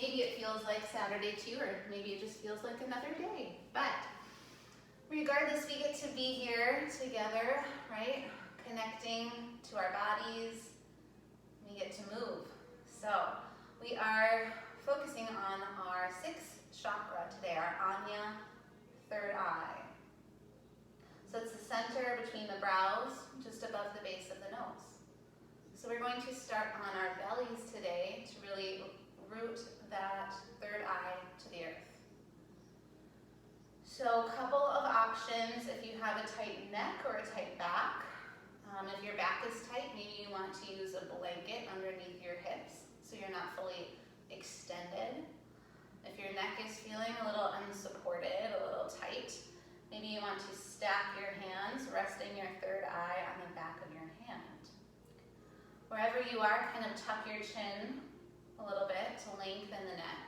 Maybe it feels like Saturday to you, or maybe it just feels like another day. But regardless, we get to be here together, right? Connecting to our bodies. We get to move. So we are focusing on our sixth chakra today, our Anya, third eye. So it's the center between the brows, just above the base of the nose. So we're going to start on our bellies today to really root that third eye to the earth. So a couple of options if you have a tight neck or a tight back. If your back is tight, maybe you want to use a blanket underneath your hips so you're not fully extended. If your neck is feeling a little unsupported, a little tight, maybe you want to stack your hands, resting your third eye on the back of your hand. Wherever you are, kind of tuck your chin a little bit to lengthen the neck.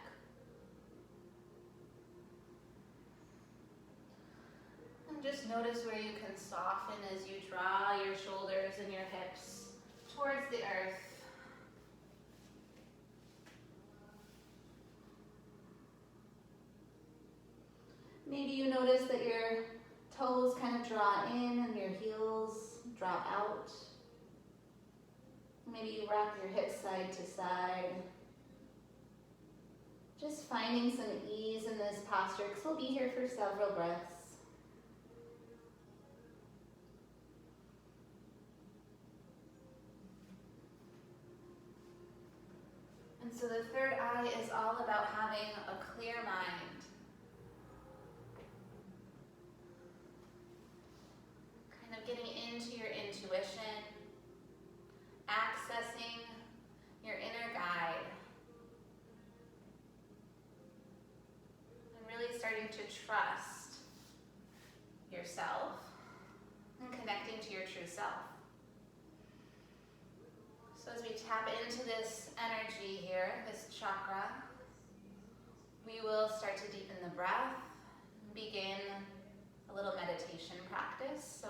And just notice where you can soften as you draw your shoulders and your hips towards the earth. Maybe you notice that your toes kind of draw in and your heels drop out. Maybe you rock your hips side to side. Just finding some ease in this posture because we'll be here for several breaths. And so the third eye is all about having a clear mind. Kind of getting into your intuition, accessing your inner guide, and really starting to trust yourself and connecting to your true self. So as we tap into this energy here, this chakra, we will start to deepen the breath, begin a little meditation practice. So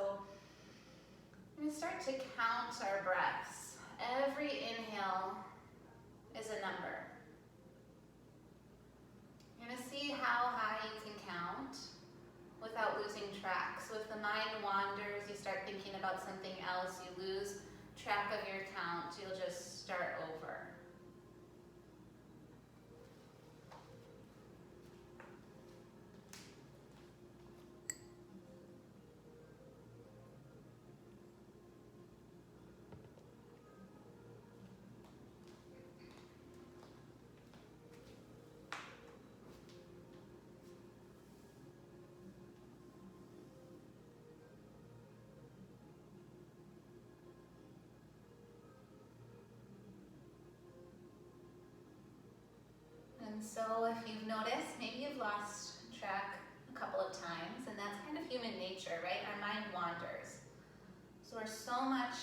we're going to start to count our breaths. Every inhale is a number. You're going to see how high you can count without losing track. So if the mind wanders, you start thinking about something else, you lose track of your count, you'll just start over. And so if you've noticed, maybe you've lost track a couple of times, and that's kind of human nature, right? Our mind wanders. So we're so much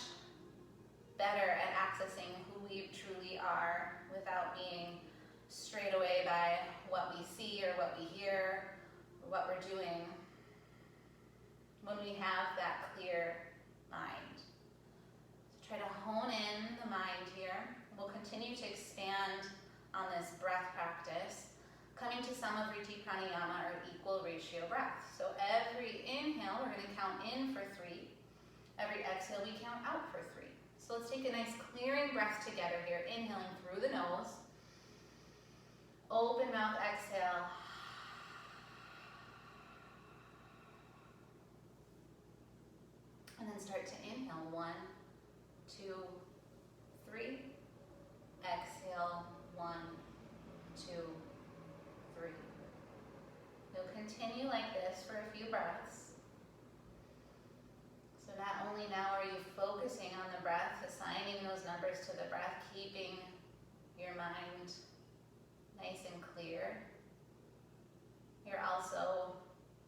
better at accessing who we truly are without being strayed away by what we see or what we hear or what we're doing when we have that clear mind. So try to hone in the mind here. We'll continue to expand on this breath practice, coming to Samavriti Pranayama, or equal ratio breath. So every inhale, we're going to count in for 3. Every exhale, we count out for 3. So let's take a nice clearing breath together here, inhaling through the nose. Open mouth, exhale. And then start to inhale, 1, 2, 3. Exhale, 1, 2, 3. You'll continue like this for a few breaths. So not only now are you focusing on the breath, assigning those numbers to the breath, keeping your mind nice and clear, you're also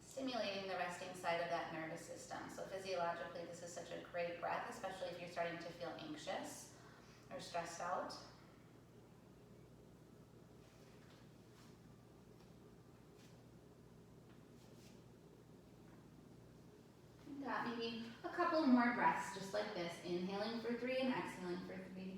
stimulating the resting side of that nervous system. So physiologically, this is such a great breath, especially if you're starting to feel anxious or stressed out. Got maybe a couple more breaths just like this, inhaling for 3 and exhaling for 3.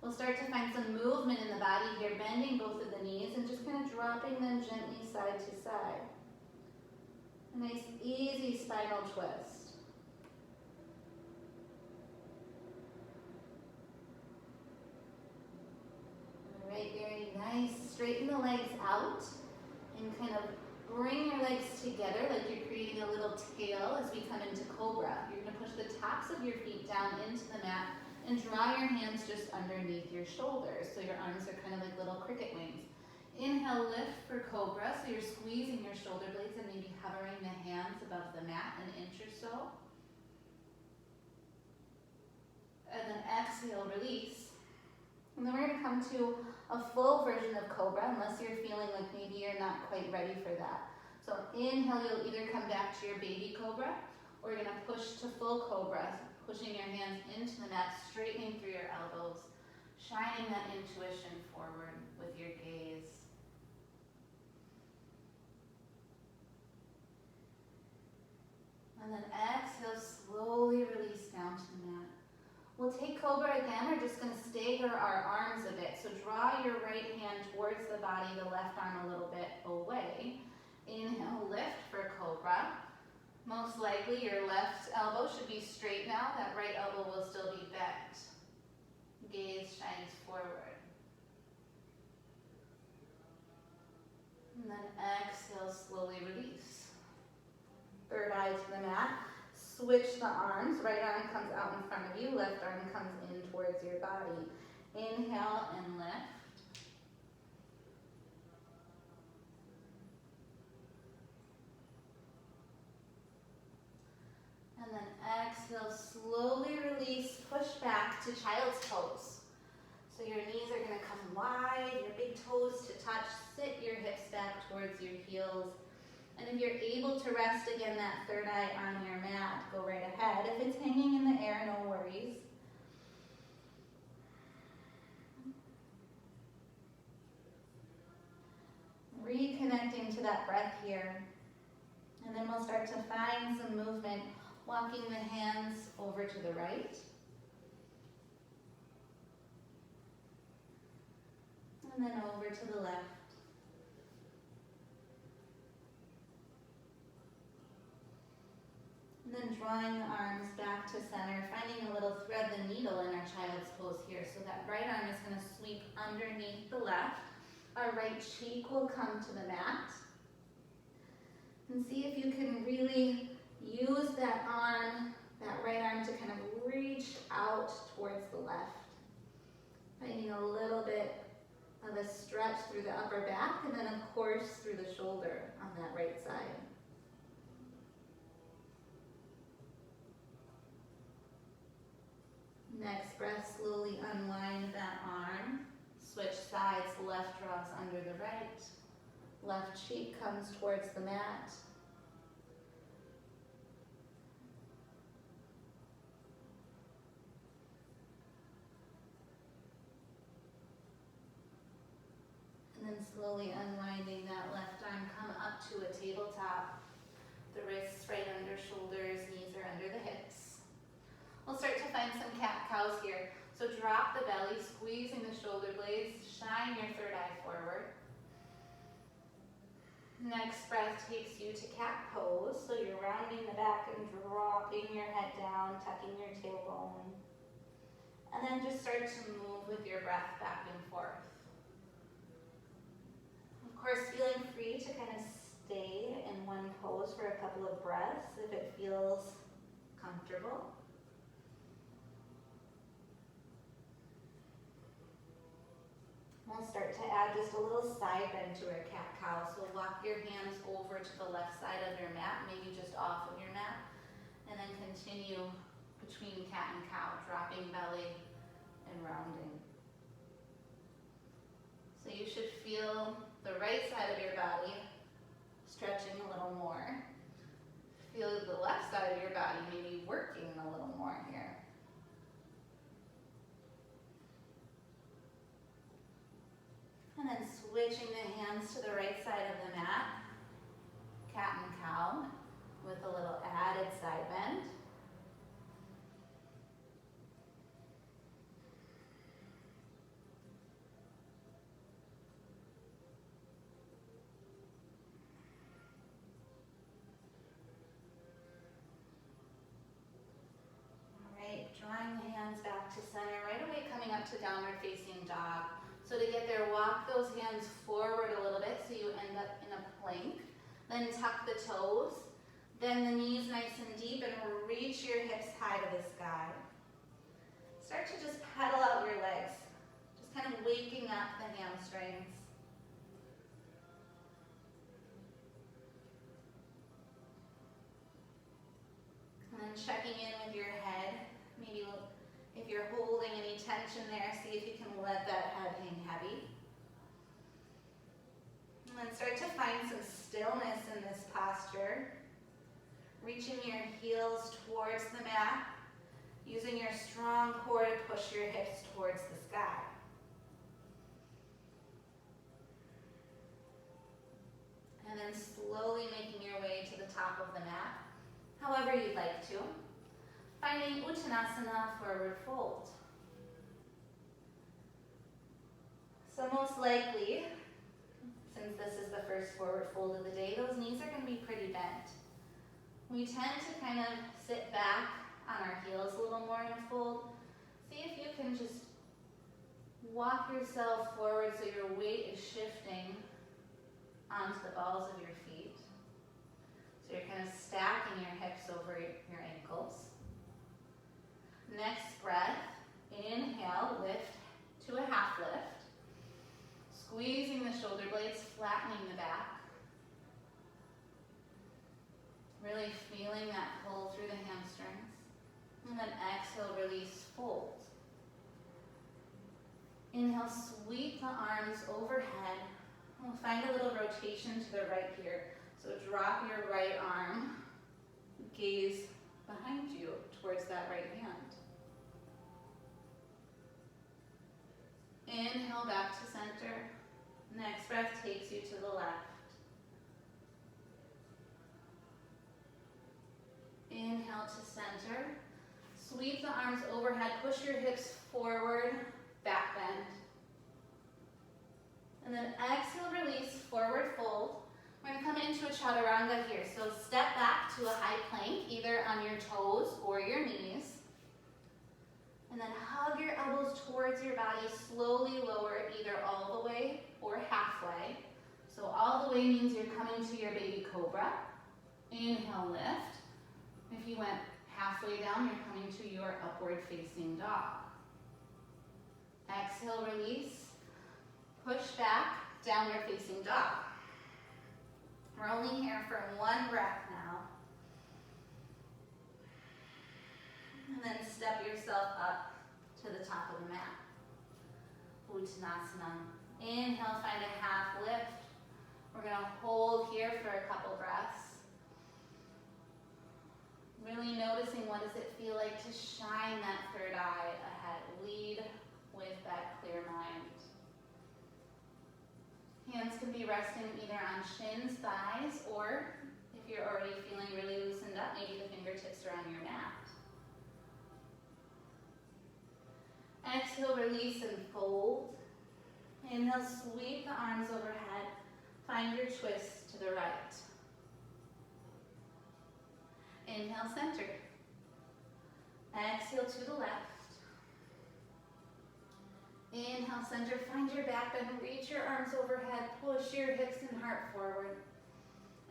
We'll start to find some movement in the body here, bending both of the knees and just kind of dropping them gently side to side. A nice easy spinal twist. All right, very nice. Straighten the legs out and kind of bring your legs together like you're creating a little tail as we come into cobra. You're going to push the tops of your feet down into the mat and draw your hands just underneath your shoulders. So your arms are kind of like little cricket wings. Inhale, lift for cobra. So you're squeezing your shoulder blades and maybe hovering the hands above the mat an inch or so. And then exhale, release. And then we're going to come to a full version of cobra, unless you're feeling like maybe you're not quite ready for that. So inhale, you'll either come back to your baby cobra, or you're going to push to full cobra, pushing your hands into the mat, straightening through your elbows, shining that intuition forward with your gaze. And then exhale, slowly release down to the mat. We'll take cobra again. We're just going to stagger our arms a bit. So draw your right hand towards the body, the left arm a little bit away. Inhale, lift for cobra. Most likely your left elbow should be straight now. That right elbow will still be bent. Gaze shines forward. And then exhale, slowly release. Third eye to the mat. Switch the arms. Right arm comes out in front of you. Left arm comes in towards your body. Inhale and lift. And then exhale, slowly release. Push back to child's pose. So your knees are going to come wide, your big toes to touch. Sit your hips back towards your heels. And if you're able to rest again that third eye on your mat, go right ahead. If it's hanging in the air, no worries. Reconnecting to that breath here. And then we'll start to find some movement, walking the hands over to the right. And then over to the left. And then drawing the arms back to center, finding a little thread the needle in our child's pose here. So that right arm is going to sweep underneath the left. Our right cheek will come to the mat. And see if you can really use that arm, that right arm, to kind of reach out towards the left. Finding a little bit of a stretch through the upper back, and then of course through the shoulder on that right side. Next breath, slowly unwind that arm. Switch sides, left draws under the right. Left cheek comes towards the mat. And then slowly unwinding that left arm, come up to a tabletop. The wrists right under shoulders, knees are under the hips. We'll start to find some cat-cows here. So drop the belly, squeezing the shoulder blades, shine your third eye forward. Next breath takes you to cat pose. So you're rounding the back and dropping your head down, tucking your tailbone. And then just start to move with your breath back and forth. Of course, feeling free to kind of stay in one pose for a couple of breaths if it feels comfortable. We'll start to add just a little side bend to our cat-cow. So walk your hands over to the left side of your mat, maybe just off of your mat, and then continue between cat and cow, dropping belly and rounding. So you should feel the right side of your body stretching a little more. Feel the left side of your body maybe working a little more here. And then switching the hands to the right side of the mat, cat and cow, with a little added side bend. up to downward facing dog. So to get there, walk those hands forward a little bit so you end up in a plank. Then tuck the toes. Then the knees nice and deep and reach your hips high to the sky. Start to just pedal out your legs. Just kind of waking up the hamstrings. And then checking in with your head. Maybe if you're holding any tension there, see if you can let that head hang heavy. And then start to find some stillness in this posture. Reaching your heels towards the mat. Using your strong core to push your hips towards the sky. And then slowly making your way to the top of the mat, however you'd like to. Finding Uttanasana, forward fold. So most likely, since this is the first forward fold of the day, those knees are going to be pretty bent. We tend to kind of sit back on our heels a little more in a fold. See if you can just walk yourself forward so your weight is shifting onto the balls of your feet. So you're kind of stacking your hips over your ankles. Next breath, inhale, lift to a half lift. Squeezing the shoulder blades, flattening the back. Really feeling that pull through the hamstrings. And then exhale, release, fold. Inhale, sweep the arms overhead. We'll find a little rotation to the right here. So drop your right arm, gaze behind you towards that right hand. Inhale, back to center. Next breath takes you to the left. Inhale to center. Sweep the arms overhead, push your hips forward, back bend. And then exhale, release, forward fold. We're going to come into a chaturanga here. So step back to a high plank, either on your toes or your knees. And then hug your elbows towards your body, slowly lower either all the way or halfway. So all the way means you're coming to your baby cobra. Inhale, lift. If you went halfway down, you're coming to your upward facing dog. Exhale, release. Push back, downward facing dog. We're only here for one breath now. And then step yourself up to the top of the mat. Uttanasana. Inhale, find a half lift. We're going to hold here for a couple breaths. Really noticing what does it feel like to shine that third eye ahead. Lead with that clear mind. Hands can be resting either on shins, thighs, or if you're already feeling really loosened up, maybe the fingertips are on your mat. Exhale, release and fold. Inhale, sweep the arms overhead. Find your twist to the right. Inhale, center. Exhale to the left. Inhale, center. Find your back bend. Reach your arms overhead. Push your hips and heart forward.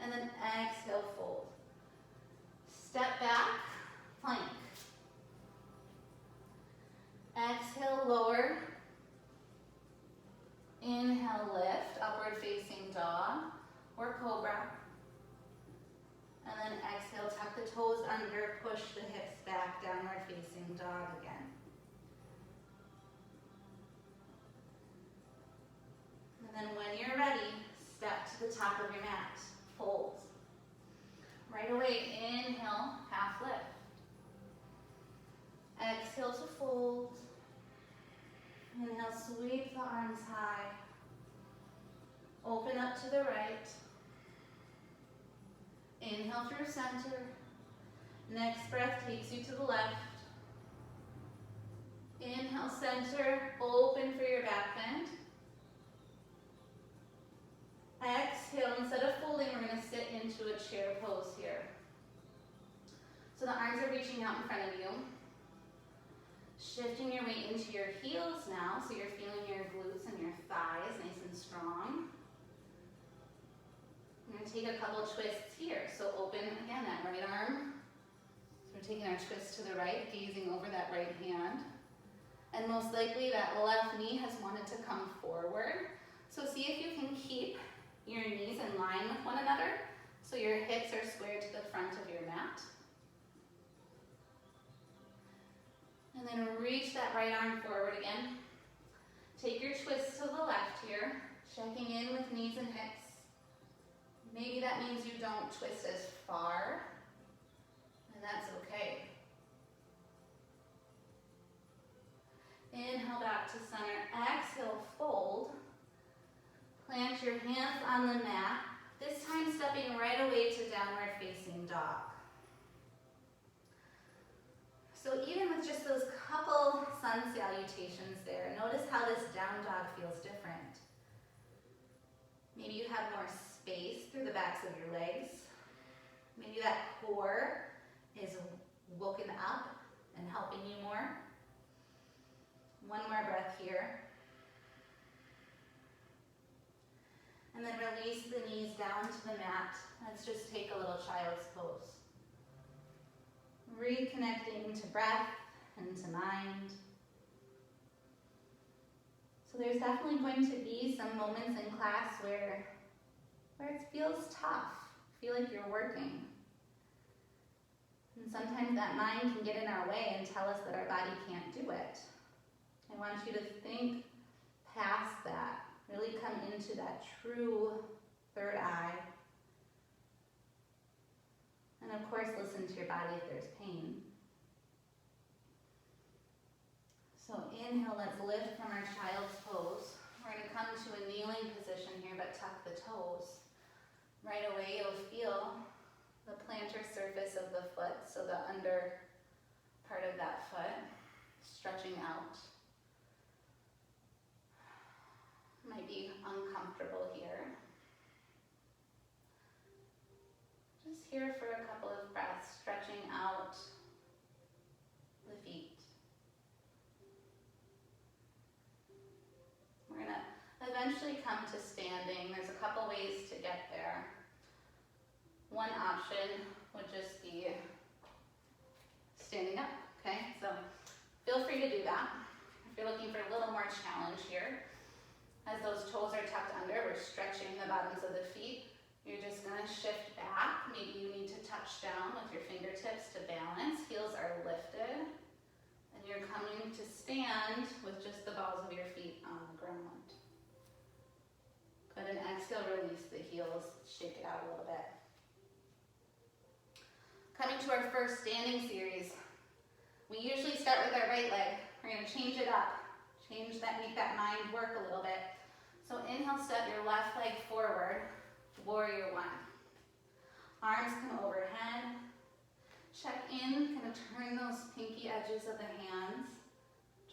And then exhale, fold. Step back, plank. Exhale, lower. Inhale, lift, upward facing dog or cobra. And then exhale, tuck the toes under, push the hips back, downward facing dog again. And then when you're ready, step to the top of your mat, fold. Right away, inhale, half lift. Exhale to fold. Inhale, sweep the arms high. Open up to the right. Inhale through center. Next breath takes you to the left. Inhale, center, open for your back bend. Exhale, instead of folding, we're going to sit into a chair pose here. So the arms are reaching out in front of you. Shifting your weight into your heels now, so you're feeling your glutes and your thighs nice and strong. I'm going to take a couple twists here. So open, again, that right arm. So we're taking our twist to the right, gazing over that right hand. And most likely that left knee has wanted to come forward. So see if you can keep your knees in line with one another, so your hips are squared to the front of your mat. And then reach that right arm forward again. Take your twist to the left here, checking in with knees and hips. Maybe that means you don't twist as far, and that's okay. Inhale back to center, exhale, fold. Plant your hands on the mat, this time stepping right away to downward facing dog. So even with just those couple sun salutations there, notice how this down dog feels different. Maybe you have more space through the backs of your legs. Maybe that core is woken up and helping you more. One more breath here. And then release the knees down to the mat. Let's just take a little child's pose. Reconnecting to breath and to mind. So there's definitely going to be some moments in class where it feels tough, feel like you're working. And sometimes that mind can get in our way and tell us that our body can't do it. I want you to think past that, really come into that true third eye. And of course, listen to your body if there's pain. So inhale, let's lift from our child's pose. We're going to come to a kneeling position here, but tuck the toes. Right away, you'll feel the plantar surface of the foot, so the under part of that foot stretching out. Might be uncomfortable here. Just here for a couple of breaths, stretching out the feet. We're going to eventually come to standing. There's a couple ways to get there. One option would just be standing up, okay? So feel free to do that. If you're looking for a little more challenge here, as those toes are tucked under, we're stretching the bottoms of the feet. You're just gonna shift back. Maybe you need to touch down with your fingertips to balance. Heels are lifted. And you're coming to stand with just the balls of your feet on the ground. Good, and exhale, release the heels, shake it out a little bit. Coming to our first standing series. We usually start with our right leg. We're gonna change it up. Change that, make that mind work a little bit. So inhale, step your left leg forward, warrior one. Arms come overhead. Check in, kind of turn those pinky edges of the hands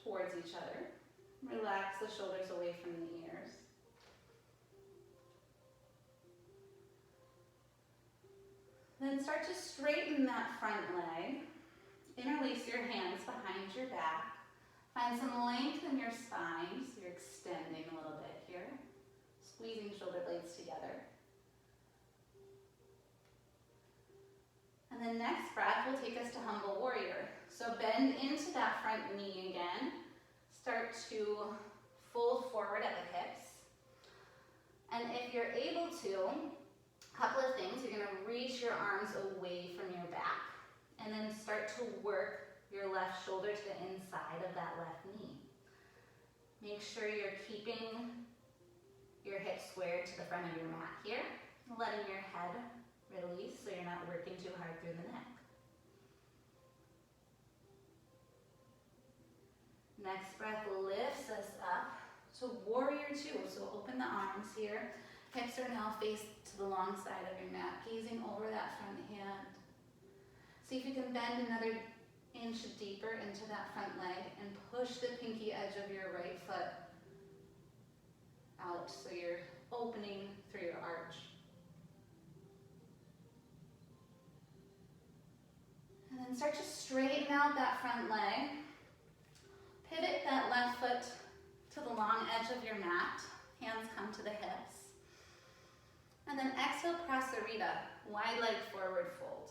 towards each other. Relax the shoulders away from the ears. Then start to straighten that front leg. Interlace your hands behind your back. Find some length in your spine, so you're extending a little bit here. Squeezing shoulder blades together. And the next breath will take us to humble warrior. So bend into that front knee again. Start to fold forward at the hips. And if you're able to, a couple of things. You're going to reach your arms away from your back. And then start to work your left shoulder to the inside of that left knee. Make sure you're keeping your hips squared to the front of your mat here, letting your head release so you're not working too hard through the neck. Next breath lifts us up to warrior two. So open the arms here. Hips are now faced to the long side of your mat, gazing over that front hand. See if you can bend another inch deeper into that front leg and push the pinky edge of your right foot out so you're opening through your arch. And then start to straighten out that front leg. of your mat. Hands come to the hips. And then exhale, prasarita, wide leg forward fold.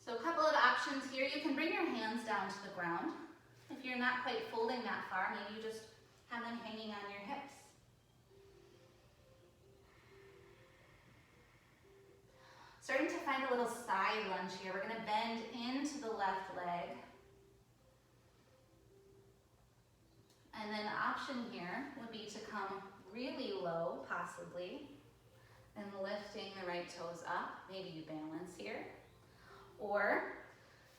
So a couple of options here. You can bring your hands down to the ground. If you're not quite folding that far, maybe you just have them hanging on your hips. Starting to find a little side lunge here. We're going to bend into the left leg. And then the option here would be to come really low, possibly, and lifting the right toes up. Maybe you balance here. Or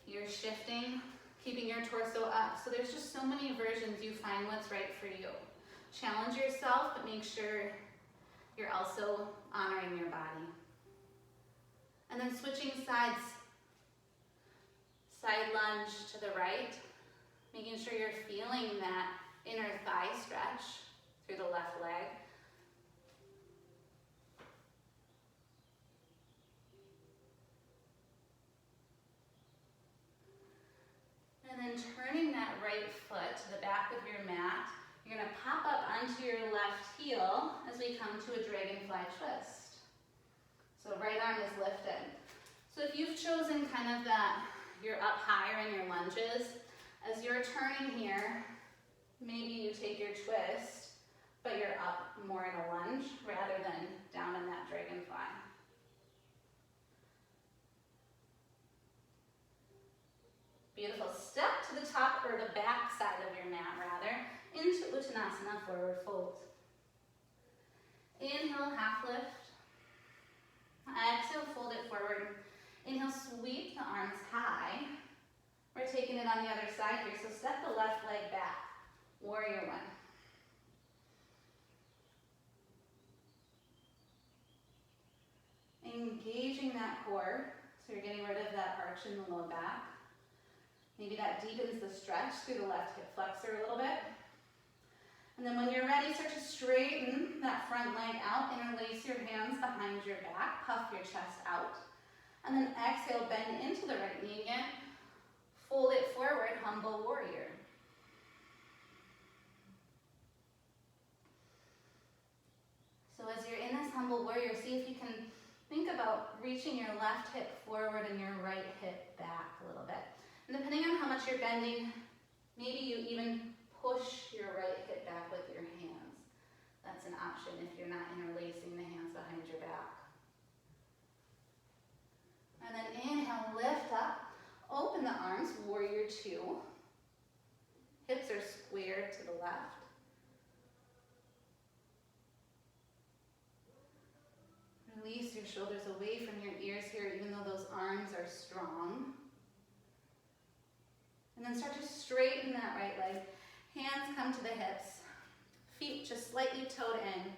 you're shifting, keeping your torso up. So there's just so many versions. You find what's right for you. Challenge yourself, but make sure you're also honoring your body. And then switching sides, side lunge to the right, making sure you're feeling that inner thigh stretch through the left leg. And then turning that right foot to the back of your mat, you're going to pop up onto your left heel as we come to a dragonfly twist. So right arm is lifted. So if you've chosen kind of that, you're up higher in your lunges, as you're turning here, maybe you take your twist, but you're up more in a lunge rather than down in that dragonfly. Beautiful. Step to the top, or the back side of your mat rather, into Uttanasana, forward fold. Inhale, half lift. Exhale, fold it forward. Inhale, sweep the arms high. We're taking it on the other side here, so step the left leg back. Warrior one. Engaging that core, so you're getting rid of that arch in the low back. Maybe that deepens the stretch through the left hip flexor a little bit. And then when you're ready, start to straighten that front leg out, interlace your hands behind your back, puff your chest out. And then exhale, bend into the right knee again. Fold it forward, humble warrior. So as you're in this humble warrior, see if you can think about reaching your left hip forward and your right hip back a little bit. And depending on how much you're bending, maybe you even push your right hip back with your hands. That's an option if you're not interlacing the hands behind your back. And then inhale, lift up, open the arms, warrior two. Hips are squared to the left. Release your shoulders away from your ears here, even though those arms are strong. And then start to straighten that right leg. Hands come to the hips. Feet just slightly toed in.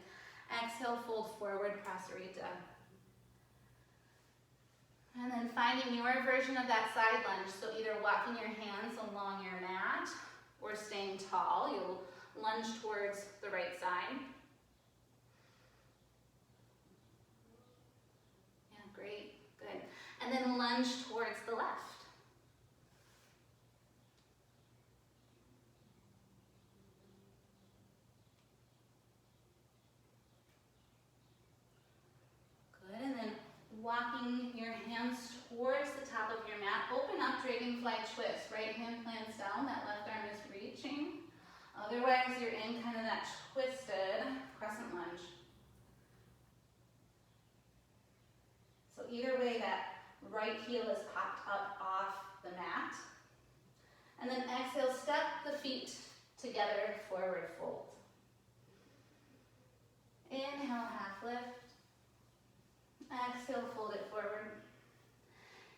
Exhale, fold forward, prasarita. And then finding your version of that side lunge. So either walking your hands along your mat or staying tall. You'll lunge towards the right side. Yeah, great, good. And then lunge towards the left. And then walking your hands towards the top of your mat. Open up, dragonfly twist. Right hand plants down, that left arm is reaching. Otherwise, you're in kind of that twisted crescent lunge. So either way, that right heel is popped up off the mat. And then exhale, step the feet together, forward fold. Inhale, half lift. Exhale, fold it forward.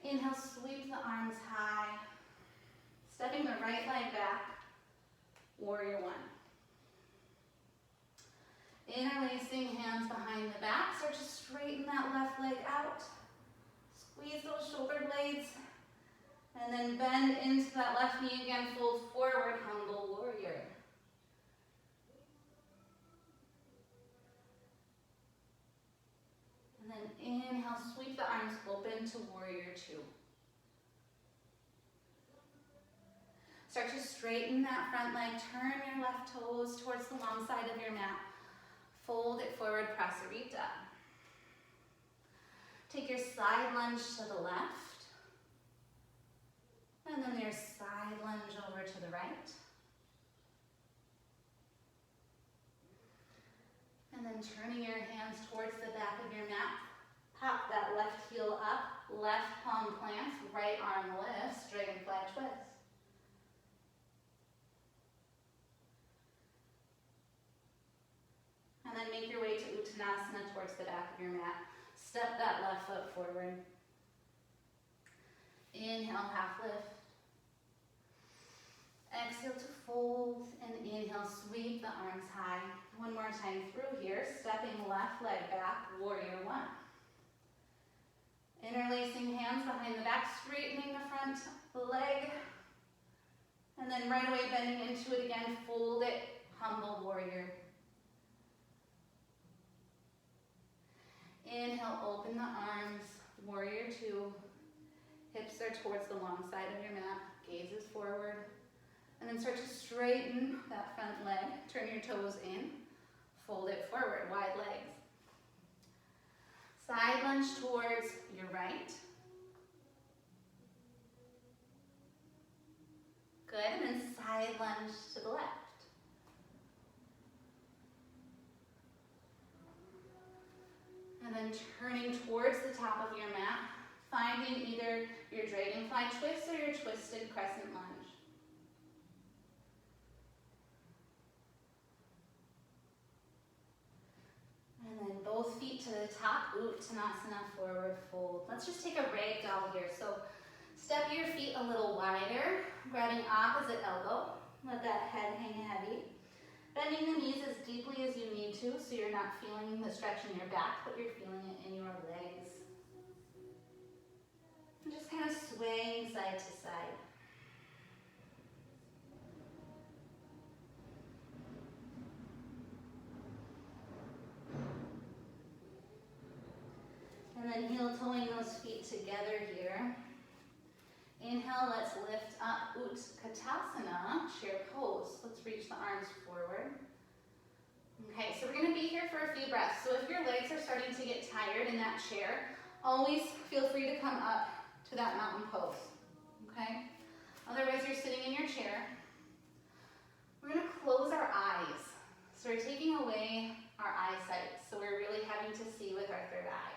Inhale, sweep the arms high. Stepping the right leg back. Warrior one. Interlacing hands behind the back. Start to straighten that left leg out. Squeeze those shoulder blades. And then bend into that left knee again. Fold forward, humble warrior. And then inhale, sweep the arms open to warrior two. Start to straighten that front leg, turn your left toes towards the long side of your mat. Fold it forward, prasarita. Take your side lunge to the left. And then your side lunge over to the right. And then turning your hands towards the back of your mat. Pop that left heel up, left palm plants, right arm lifts, dragonfly twist. And then make your way to Uttanasana towards the back of your mat. Step that left foot forward. Inhale, half lift. Exhale to fold, and inhale, sweep the arms high. One more time through here, stepping left leg back, warrior one. Interlacing hands behind the back, straightening the front leg. And then right away bending into it again, fold it, humble warrior. Inhale, open the arms, warrior two. Hips are towards the long side of your mat, gaze is forward. And then start to straighten that front leg, turn your toes in, fold it forward, wide legs. Side lunge towards your right. Good, and then side lunge to the left. And then turning towards the top of your mat, finding either your dragonfly twist or your twisted crescent lunge. And then both feet to the top, Uttanasana, forward fold. Let's just take a ragdoll here. So step your feet a little wider, grabbing opposite elbow. Let that head hang heavy. Bending the knees as deeply as you need to, so you're not feeling the stretch in your back, but you're feeling it in your legs. And just kind of swaying side to side. And then heel toeing those feet together here. Inhale, let's lift up Utkatasana, chair pose. Let's reach the arms forward. Okay, so we're gonna be here for a few breaths. So if your legs are starting to get tired in that chair, always feel free to come up to that mountain pose, okay? Otherwise, you're sitting in your chair. We're gonna close our eyes. So we're taking away our eyesight. So we're really having to see with our third eye.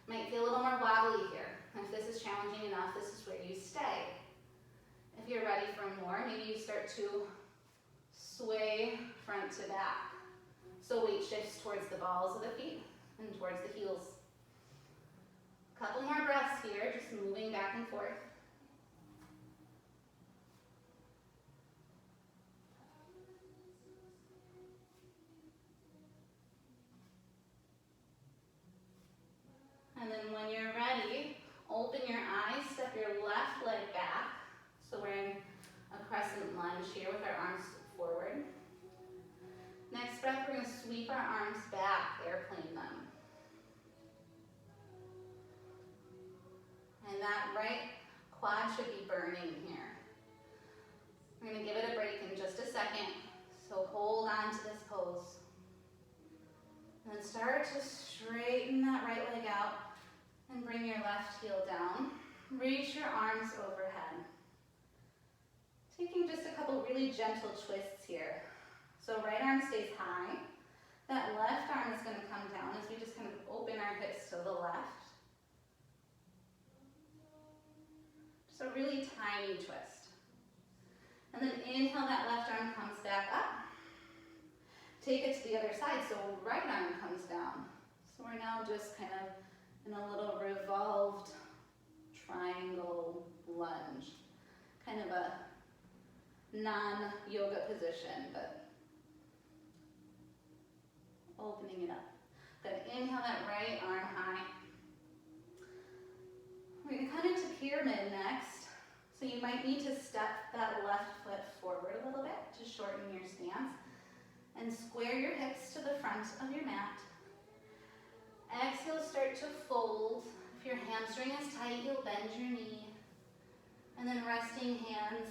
Might feel a little more wobbly here. If this is challenging enough, this is where you stay. If you're ready for more, maybe you start to sway front to back. So weight shifts towards the balls of the feet and towards the heels. Couple more breaths here, just moving back and forth. And then when you're ready, open your eyes, step your left leg back. So we're in a crescent lunge here with our arms forward. Next breath, we're going to sweep our arms back, airplane them. And that right quad should be burning here. We're going to give it a break in just a second. So hold on to this pose. And then start to straighten that right leg out. And bring your left heel down. Reach your arms overhead. Taking just a couple really gentle twists here. So right arm stays high. That left arm is going to come down as we just kind of open our hips to the left. Just a really tiny twist. And then inhale, that left arm comes back up. Take it to the other side, so right arm comes down. So we're now just kind of in a little revolved triangle lunge. Kind of a non-yoga position, but opening it up. Good, inhale that right arm high. We're gonna come into pyramid next. So you might need to step that left foot forward a little bit to shorten your stance. And square your hips to the front of your mat. Exhale, start to fold. If your hamstring is tight, you'll bend your knee. And then resting hands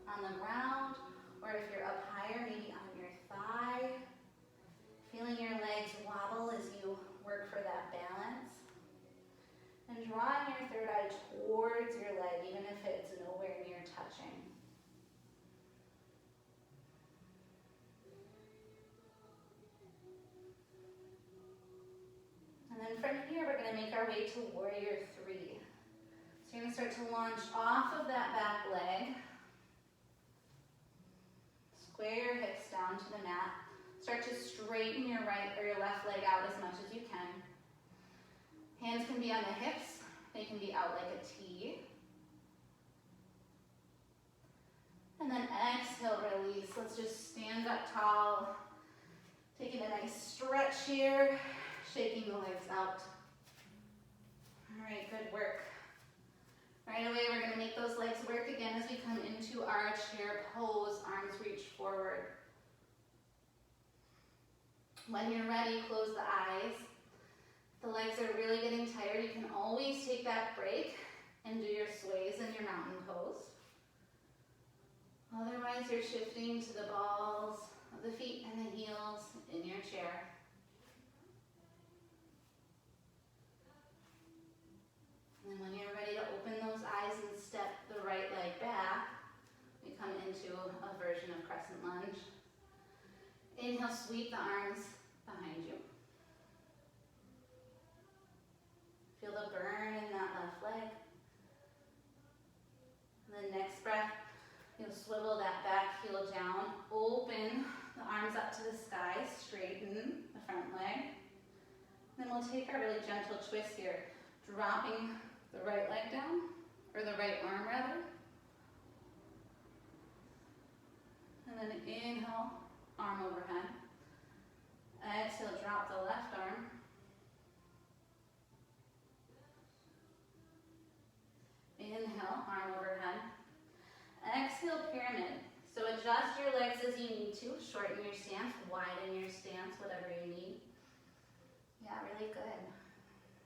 on the ground, or if you're up higher, maybe on your thigh. Feeling your legs wobble as you work for that balance. And drawing your third eye towards your leg, even if it's nowhere near touching. And then from here, we're going to make our way to warrior three. So you're going to start to launch off of that back leg. Square your hips down to the mat. Start to straighten your right or your left leg out as much as you can. Hands can be on the hips. They can be out like a T. And then exhale, release. Let's just stand up tall. Taking a nice stretch here. Shaking the legs out. All right, good work. Right away, we're going to make those legs work again as we come into our chair pose. Arms reach forward. When you're ready, close the eyes. If the legs are really getting tired, you can always take that break and do your sways and your mountain pose. Otherwise, you're shifting to the balls of the feet and the heels in your chair. And when you're ready to open those eyes and step the right leg back, we come into a version of crescent lunge. Inhale, sweep the arms behind you. Feel the burn in that left leg. And then next breath, you'll swivel that back heel down, open the arms up to the sky, straighten the front leg. Then we'll take our really gentle twist here, dropping the right leg down, or the right arm rather. And then inhale, arm overhead. Exhale, drop the left arm. Inhale, arm overhead. Exhale, pyramid. So adjust your legs as you need to. Shorten your stance, widen your stance, whatever you need. Yeah, really good.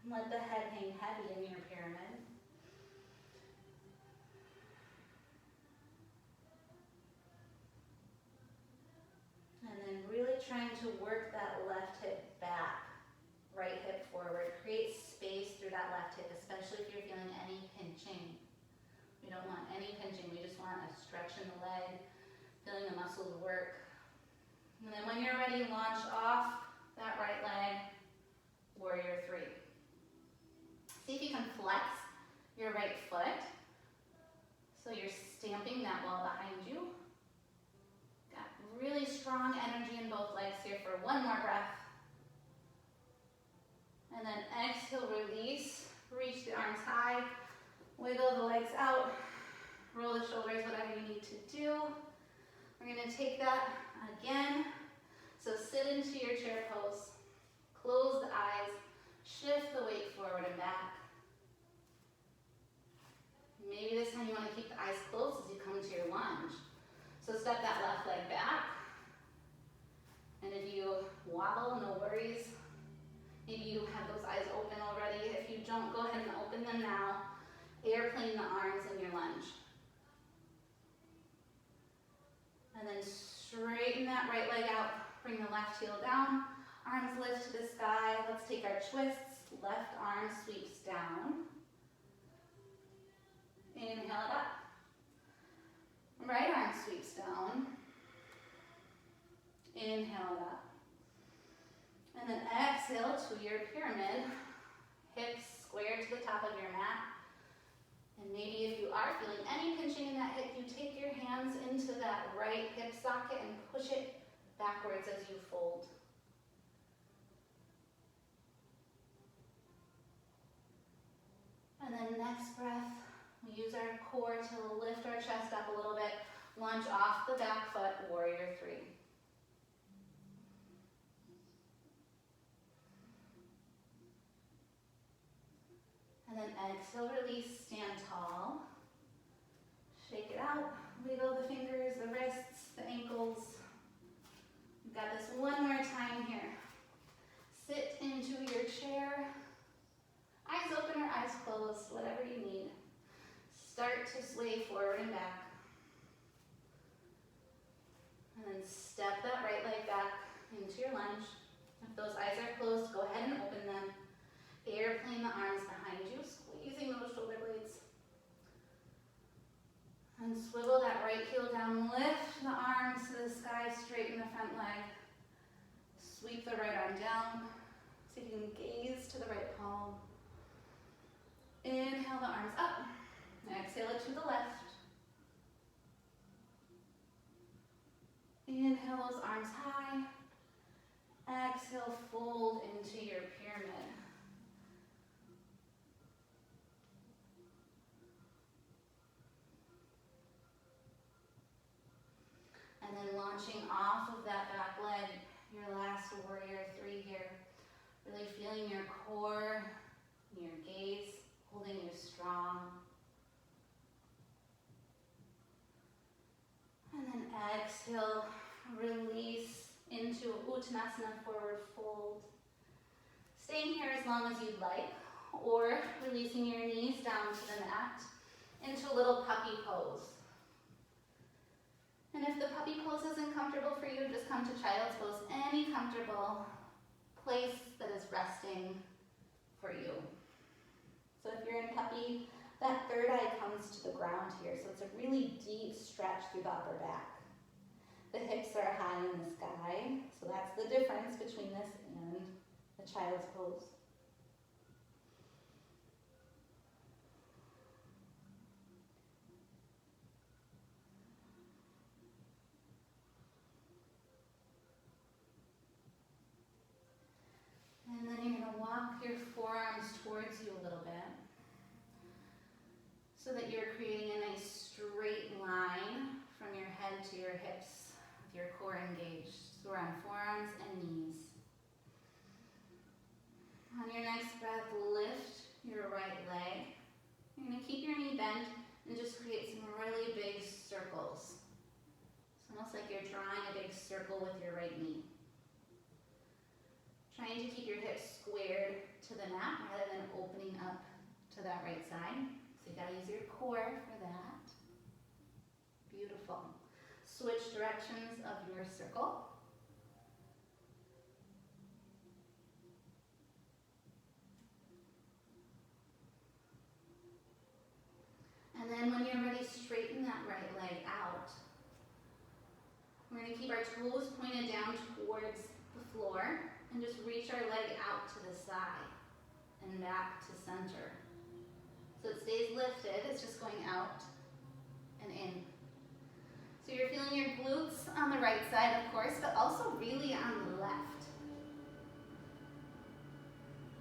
Let the head hang heavy in your pyramid. And then really trying to work that left hip back, right hip forward. Create space through that left hip, especially if you're feeling any pinching. We don't want any pinching, we just want a stretch in the leg, feeling the muscles work. And then when you're ready, launch off that right leg, warrior three. See if you can flex your right foot. So you're stamping that wall behind you. Got really strong energy in both legs here for one more breath. And then exhale, release. Reach the arms high. Wiggle the legs out. Roll the shoulders, whatever you need to do. We're going to take that again. So sit into your chair pose. Close the eyes. Shift the weight forward and back. Maybe this time you want to keep the eyes closed as you come to your lunge. So step that left leg back. And if you wobble, no worries. Maybe you have those eyes open already. If you don't, go ahead and open them now. Airplane the arms in your lunge. And then straighten that right leg out. Bring the left heel down. Arms lift to the sky. Let's take our twists. Left arm sweeps down. Inhale it up. Right arm sweeps down. Inhale it up. And then exhale to your pyramid. Hips square to the top of your mat. And maybe if you are feeling any pinching in that hip, you take your hands into that right hip socket and push it backwards as you fold. And then next breath, we use our core to lift our chest up a little bit. Lunge off the back foot, warrior three. And then exhale, release, stand tall. Shake it out, wiggle the fingers, the wrists, the ankles. We've got this one more time here. Sit into your chair. Eyes open or eyes closed, whatever you need. Start to sway forward and back. your lunge. If those eyes are closed, go ahead and open them. Airplane the arms behind you, squeezing those shoulder blades. And swivel that right heel down, lift the arms to the sky, straighten the front leg. Sweep the right arm down, so you can gaze to the right palm. Inhale the arms up, exhale it to the left. Inhale those arms high, exhale, fold into your pyramid. And then launching off of that back leg, your last warrior three here. Really feeling your core, your gaze, holding you strong. And then exhale, release into Uttanasana, forward fold. Staying here as long as you'd like, or releasing your knees down to the mat into a little puppy pose. And if the puppy pose isn't comfortable for you, just come to child's pose, any comfortable place that is resting for you. So if you're in puppy, that third eye comes to the ground here, so it's a really deep stretch through the upper back. The hips are high in the sky, so that's the difference between this and the child's pose. And then you're going to walk your forearms towards you a little bit so that you're creating a nice straight line from your head to your hips with your core engaged. So we're on forearms and knees. On your next breath, lift your right leg. You're going to keep your knee bent and just create some really big circles. It's almost like you're drawing a big circle with your right knee. Trying to keep your hips squared to the mat rather than opening up to that right side. So you gotta use your core for that. Beautiful. Switch directions of your circle. And then when you're ready, straighten that right leg out. We're gonna keep our toes pointed down towards the floor. And just reach our leg out to the side and back to center. So it stays lifted, it's just going out and in. So you're feeling your glutes on the right side, of course, but also really on the left.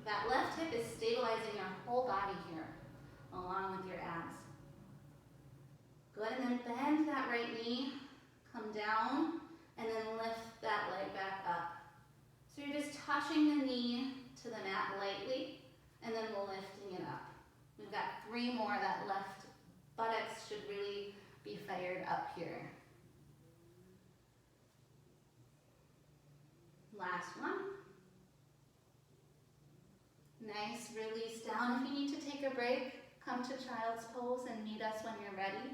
That left hip is stabilizing your whole body here, along with your abs. Go ahead and then bend that right knee, come down, and then lift that leg back up. So you're just touching the knee to the mat lightly and then lifting it up. We've got three more. That left buttocks should really be fired up here. Last one. Nice release down. If you need to take a break, come to child's pose and meet us when you're ready.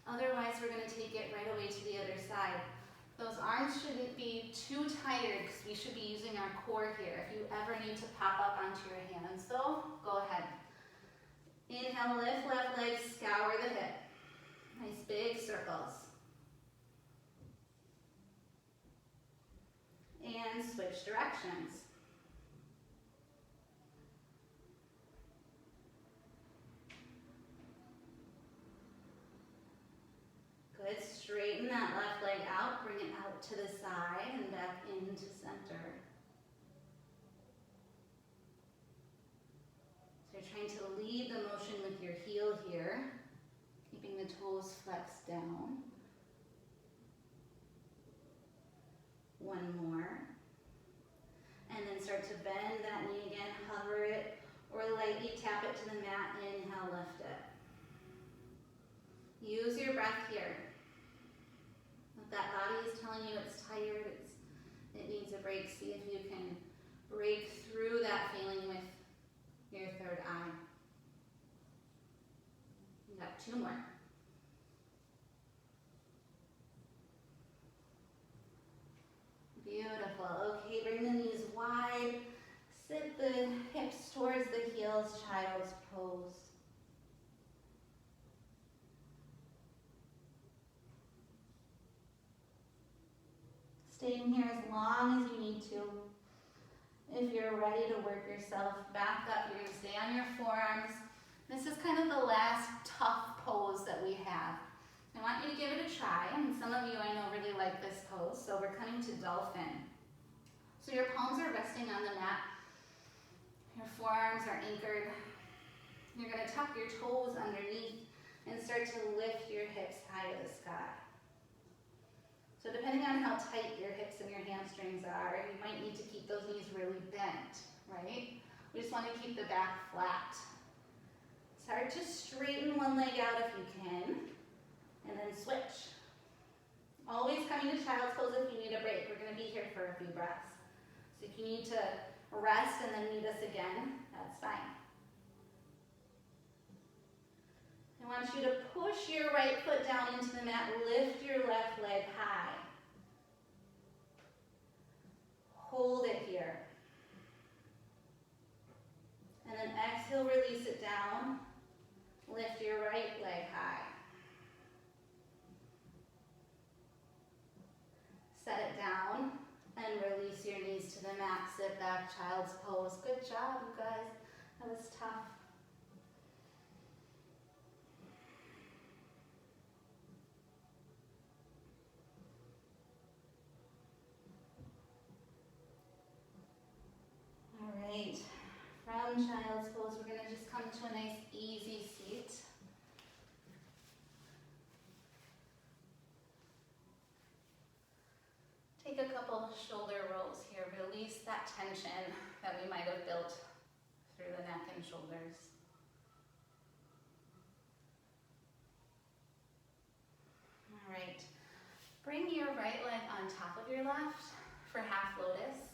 Otherwise, we're going to take it right away to the other side. Those arms shouldn't be too tired because we should be using our core here. If you ever need to pop up onto your hands though, go ahead. Inhale, lift left leg, scour the hip. Nice big circles. And switch directions. Good, straighten that left leg out, bring it out to the side and back into center. So you're trying to lead the motion with your heel here, keeping the toes flexed down. One more. And then start to bend that knee again, hover it, or lightly tap it to the mat. Inhale, lift it. Use your breath here. If that body is telling you it's tired, it needs a break, see if you can break through that feeling with your third eye. You got two more. Beautiful. the hips towards the heels, child's pose. Staying here as long as you need to. If you're ready to work yourself back up, you're going to stay on your forearms. This is kind of the last tough pose that we have. I want you to give it a try, and some of you I know really like this pose, so we're coming to dolphin. So your palms are resting on the mat. Your forearms are anchored. You're going to tuck your toes underneath and start to lift your hips high to the sky. So depending on how tight your hips and your hamstrings are, you might need to keep those knees really bent, right? We just want to keep the back flat. Start to straighten one leg out if you can, and then switch. Always coming to child's pose if you need a break. We're going to be here for a few breaths. So if you need to rest and then meet us again, that's fine. I want you to push your right foot down into the mat, lift your left leg high. Hold it here. And then exhale, release it down. Lift your right leg high. Set it down and release your knees to the mat. Sit back, child's pose. Good job, you guys. That was tough. All right, from child's pose, we're going to just come to a nice easy seat. Take a couple shoulder rolls here. Release that tension that we might have built through the neck and shoulders. All right, bring your right leg on top of your left for half lotus.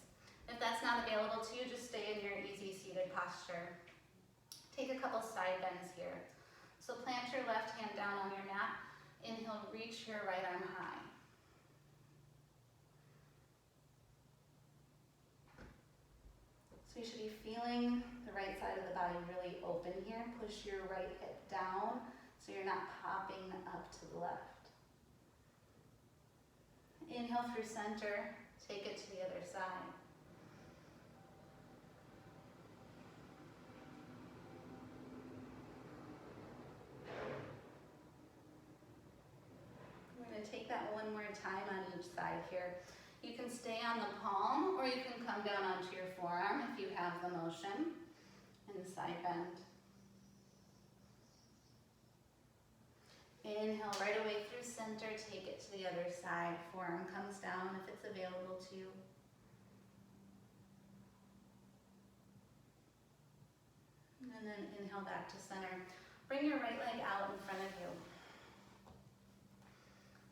If that's not available to you, just stay in your easy seated posture. Take a couple side bends here. So plant your left hand down on your mat. Inhale, reach your right arm high. So you should be feeling the right side of the body really open here. Push your right hip down so you're not popping up to the left. Inhale through center, take it to the other side. Take that one more time on each side here. You can stay on the palm or you can come down onto your forearm if you have the motion. And side bend. Inhale right away through center, take it to the other side. Forearm comes down if it's available to you. And then inhale back to center. Bring your right leg out in front of you.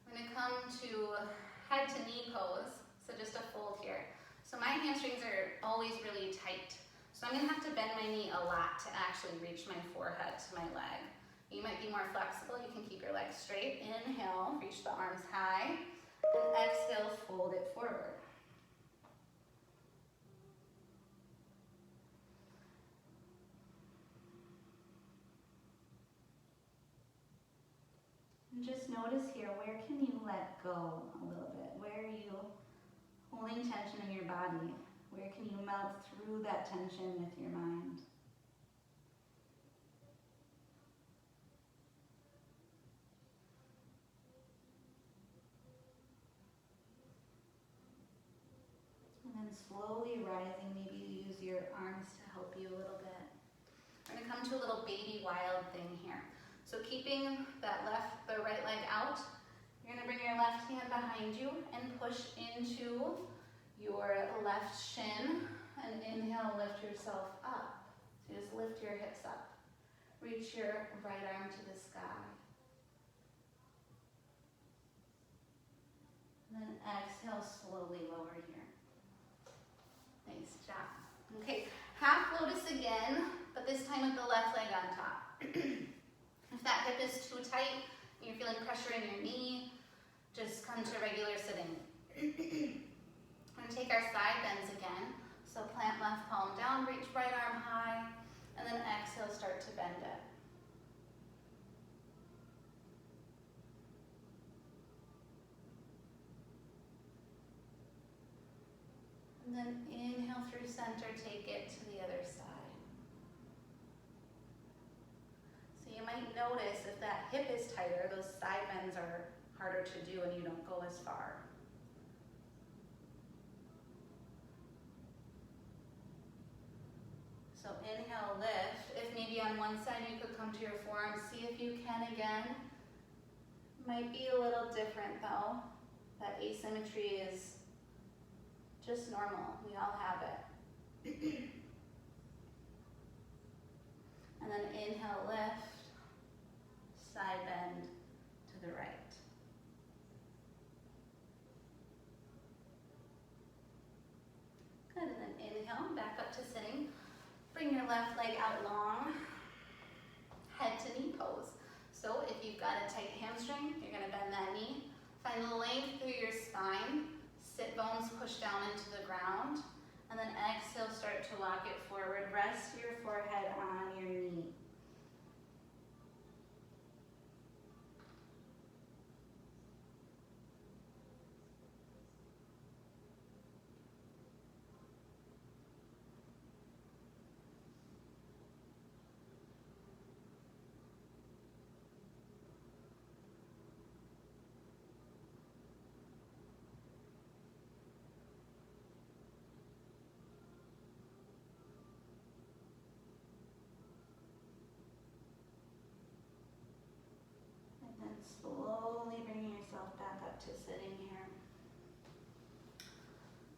We're going to come to head to knee pose, so just a fold here. So my hamstrings are always really tight, so I'm going to have to bend my knee a lot to actually reach my forehead to my leg. You might be more flexible, you can keep your legs straight. Inhale, reach the arms high, and exhale, fold it forward. And just notice here, where can you let go a little bit? Where are you holding tension in your body? Where can you melt through that tension with your mind? And then slowly rising, maybe you use your arms to help you a little bit. We're going to come to a little baby wild thing here. So keeping the right leg out, you're going to bring your left hand behind you and push into your left shin. And inhale, lift yourself up. So just lift your hips up. Reach your right arm to the sky. And then exhale, slowly lower here. Nice job. Okay, half lotus again, but this time with the left leg on top. If that hip is too tight, and you're feeling pressure in your knee, just come to regular sitting. We're going to take our side bends again. So plant left palm down down, reach right arm high, and then exhale, start to bend it. And then inhale through center, take it to the other side. So you might notice if that hip is tighter, those side bends are harder to do and you don't go as far. So inhale, lift. If maybe on one side you could come to your forearms, see if you can again. Might be a little different though. That asymmetry is just normal. We all have it. And then inhale, lift. Side bend to the right. Good, and then inhale, back up to sitting. Bring your left leg out long, head to knee pose. So if you've got a tight hamstring, you're gonna bend that knee. Find the length through your spine. Sit bones push down into the ground. And then exhale, start to walk it forward. Rest your forehead on your knee. And slowly bringing yourself back up to sitting here.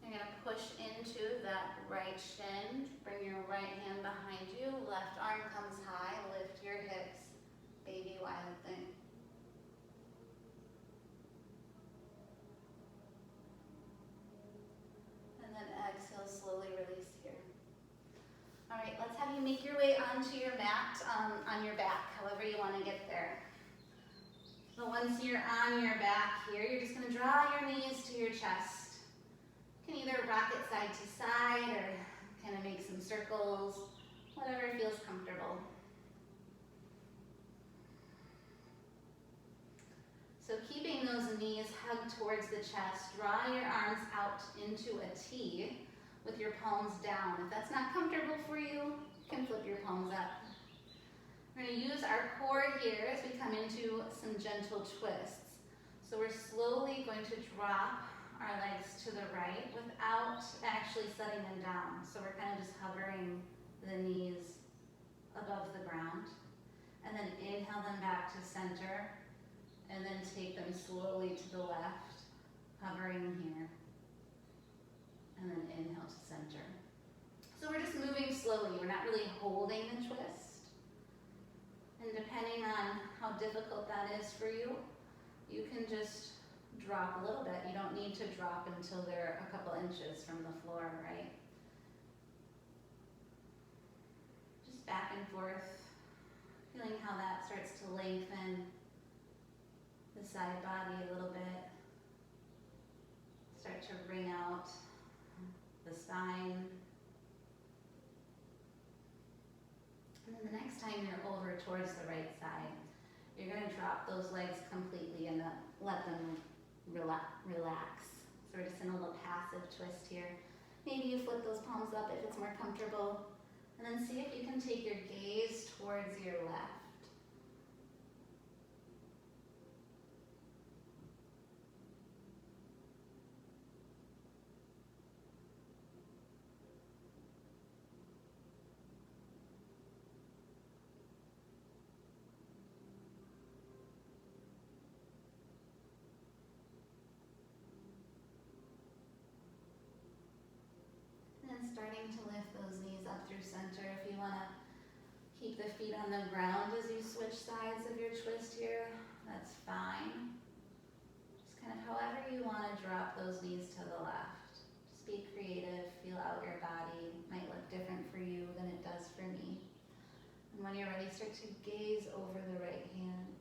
You're going to push into that right shin. Bring your right hand behind you. Left arm comes high. Lift your hips. Baby wild thing. And then exhale, slowly release here. All right, let's have you make your way onto your mat, on your back, however you want to get there. So once you're on your back here, you're just going to draw your knees to your chest. You can either rock it side to side or kind of make some circles, whatever feels comfortable. So keeping those knees hugged towards the chest, draw your arms out into a T with your palms down. If that's not comfortable for you, you can flip your palms up. We're going to use our core here as we come into some gentle twists. So we're slowly going to drop our legs to the right without actually setting them down. So we're kind of just hovering the knees above the ground. And then inhale them back to center. And then take them slowly to the left, hovering here. And then inhale to center. So we're just moving slowly. We're not really holding the twist. And depending on how difficult that is for you, you can just drop a little bit. You don't need to drop until they're a couple inches from the floor, right? Just back and forth, feeling how that starts to lengthen the side body a little bit. Start to wring out the spine. And then the next time you're over towards the right side, you're going to drop those legs completely and let them relax. So we're just in a little passive twist here. Maybe you flip those palms up if it's more comfortable. And then see if you can take your gaze towards your left. Starting to lift those knees up through center. If you want to keep the feet on the ground as you switch sides of your twist here, that's fine. Just kind of however you want to drop those knees to the left. Just be creative, feel out your body. It might look different for you than it does for me. And when you're ready, start to gaze over the right hand.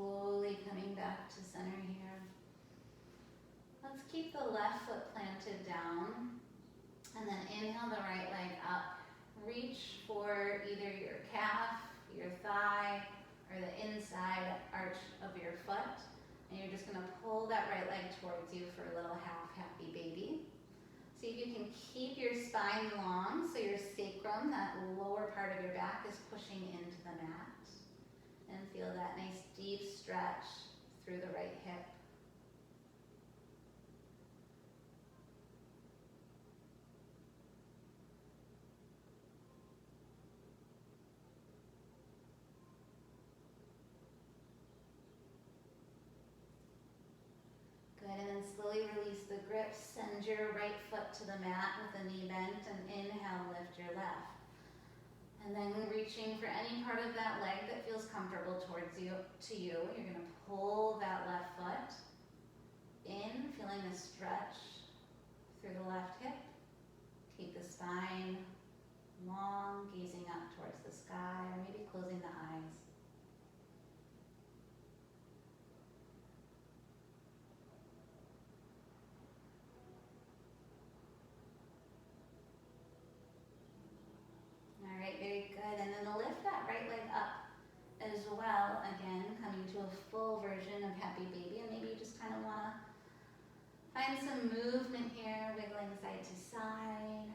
slowly coming back to center here. Let's keep the left foot planted down. And then inhale the right leg up. Reach for either your calf, your thigh, or the inside arch of your foot. And you're just gonna pull that right leg towards you for a little half happy baby. See if you can keep your spine long so your sacrum, that lower part of your back, is pushing into the mat. And feel that nice deep stretch through the right hip. Good, and then slowly release the grip. Send your right foot to the mat with the knee bent, and inhale, lift your left. And then reaching for any part of that leg that feels comfortable towards you, you're gonna pull that left foot in, feeling the stretch through the left hip. Keep the spine long, gazing up towards the sky, or maybe closing the eyes. All right, very good. And then lift that right leg up as well. Again, coming to a full version of happy baby. And maybe you just kind of want to find some movement here, wiggling side to side.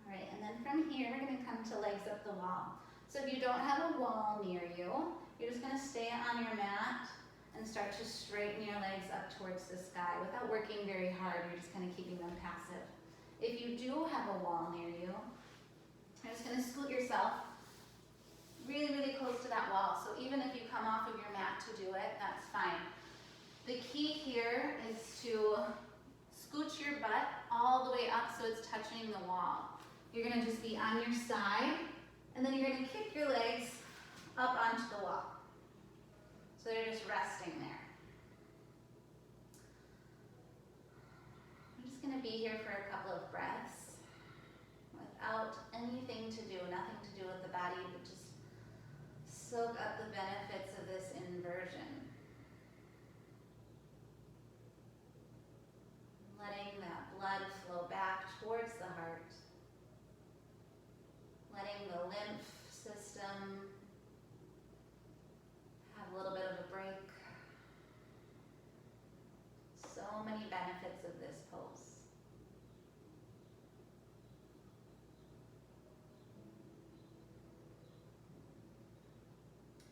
All right, and then from here, we're going to come to legs up the wall. So if you don't have a wall near you, you're just going to stay on your mat and start to straighten your legs up towards the sky without working very hard. You're just kind of keeping them passive. If you do have a wall near you, you're just going to scoot yourself really, really close to that wall. So even if you come off of your mat to do it, that's fine. The key here is to scooch your butt all the way up so it's touching the wall. You're going to just be on your side, and then you're going to kick your legs up onto the wall. So you're just resting there. I'm just going to be here for a couple of breaths without anything to do, nothing to do with the body, but just soak up the benefits of this inversion. Letting that blood flow back towards the heart. Letting the lymph system have a little bit of a break. So many benefits of this pose.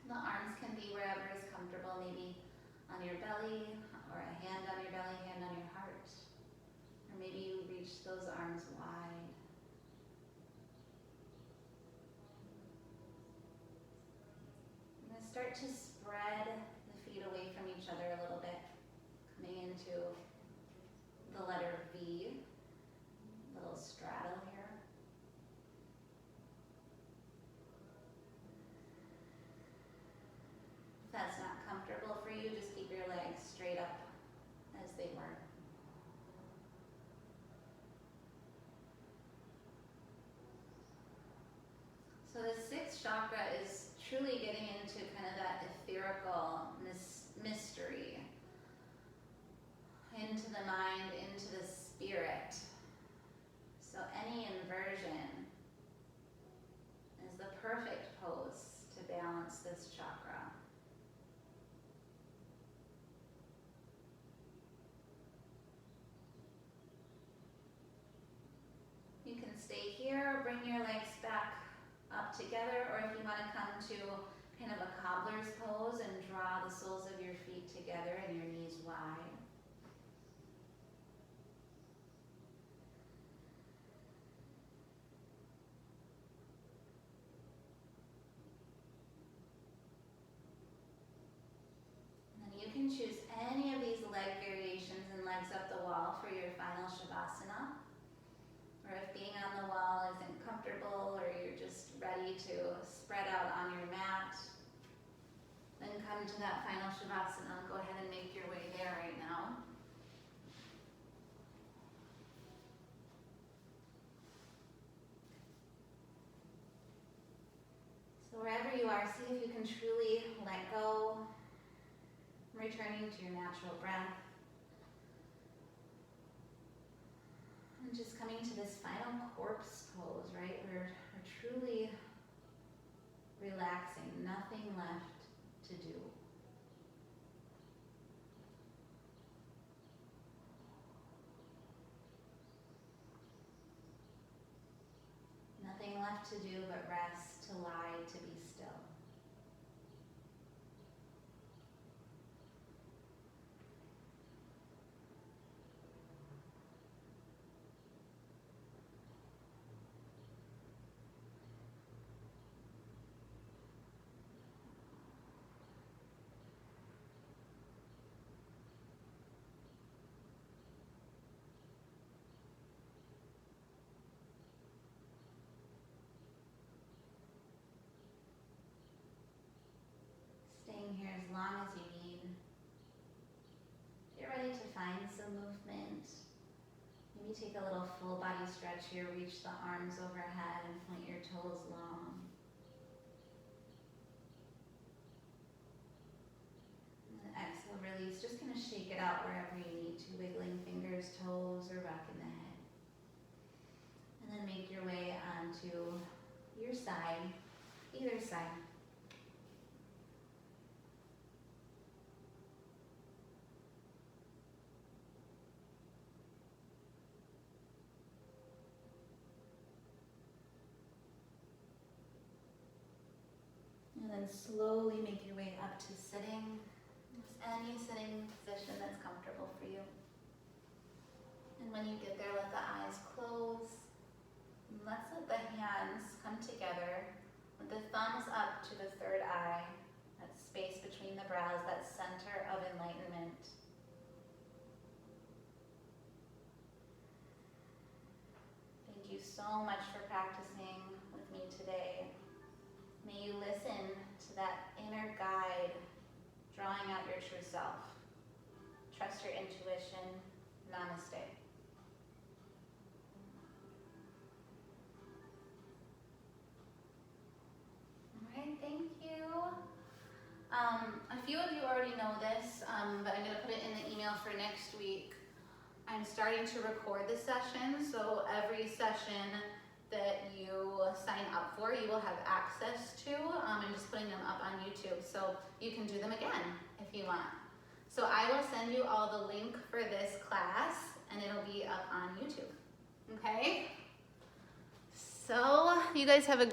The arms can be wherever is comfortable, maybe on your belly, or a hand on your belly, hand on your heart. Or maybe you reach those arms wide. I'm going to start to spread the feet away from each other a little bit, coming into the letter V, little straddle here. If that's not comfortable for you, just keep your legs straight up as they were. So the sixth chakra is truly getting into kind of that etherical mystery, into the mind, into the spirit. So any inversion is the perfect pose to balance this chakra. You can stay here, bring your legs back up together, or if you want to come to kind of a cobbler's pose and draw the soles of your feet together and your knees wide. And then you can choose any of these leg variations and legs up the wall for your final Shavasana. Or if being on the wall isn't comfortable, or you're just ready to spread out on your mat, then come to that final Shavasana. Go ahead and make your way there right now. see if you can truly let go, returning to your natural breath. And just coming to this final corpse pose, right? We're truly relaxing, nothing left to do. Nothing left to do but rest, to lie, to be still. Staying here as long as you need. Get ready to find some movement. Maybe take a little full body stretch here. Reach the arms overhead and point your toes long. And then exhale, release. Just kind of shake it out wherever you need to. Wiggling fingers, toes, or rocking the head. And then make your way onto your side, either side. And then slowly make your way up to sitting. Just any sitting position that's comfortable for you. And when you get there, let the eyes close. And let's let the hands come together with the thumbs up to the third eye, that space between the brows, that center of enlightenment. Thank you so much for practicing with me today. May you listen to that inner guide drawing out your true self. Trust your intuition. Namaste. All right, thank you. A few of you already know this, but I'm going to put it in the email for next week. I'm starting to record the session, so every session that you sign up for, you will have access to. I'm just putting them up on YouTube, so you can do them again if you want. So I will send you all the link for this class, and it'll be up on YouTube, okay? So you guys have a